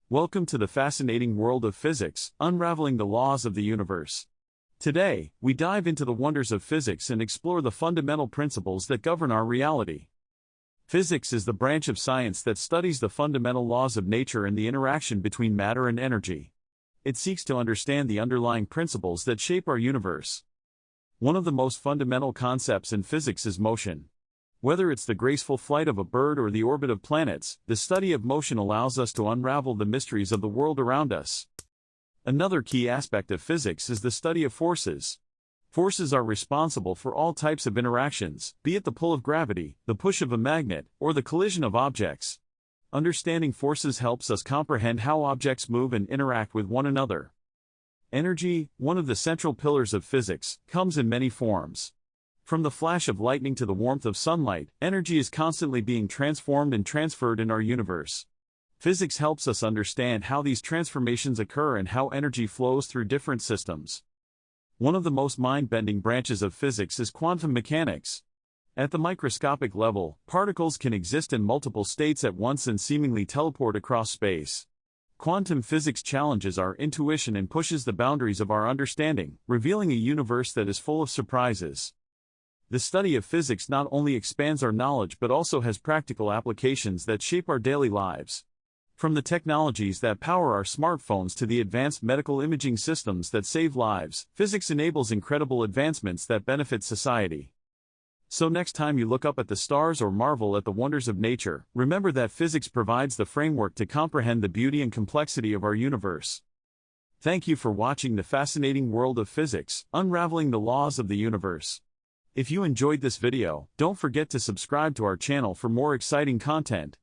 Welcome to the fascinating world of physics, unraveling the laws of the universe. Today, we dive into the wonders of physics and explore the fundamental principles that govern our reality. Physics is the branch of science that studies the fundamental laws of nature and the interaction between matter and energy. It seeks to understand the underlying principles that shape our universe. One of the most fundamental concepts in physics is motion. Whether it's the graceful flight of a bird or the orbit of planets, the study of motion allows us to unravel the mysteries of the world around us. Another key aspect of physics is the study of forces. Forces are responsible for all types of interactions, be it the pull of gravity, the push of a magnet, or the collision of objects. Understanding forces helps us comprehend how objects move and interact with one another. Energy, one of the central pillars of physics, comes in many forms. From the flash of lightning to the warmth of sunlight, energy is constantly being transformed and transferred in our universe. Physics helps us understand how these transformations occur and how energy flows through different systems. One of the most mind-bending branches of physics is quantum mechanics. At the microscopic level, particles can exist in multiple states at once and seemingly teleport across space. Quantum physics challenges our intuition and pushes the boundaries of our understanding, revealing a universe that is full of surprises. The study of physics not only expands our knowledge but also has practical applications that shape our daily lives. From the technologies that power our smartphones to the advanced medical imaging systems that save lives, physics enables incredible advancements that benefit society. So next time you look up at the stars or marvel at the wonders of nature, remember that physics provides the framework to comprehend the beauty and complexity of our universe. Thank you for watching the fascinating world of physics, unraveling the laws of the universe. If you enjoyed this video, don't forget to subscribe to our channel for more exciting content.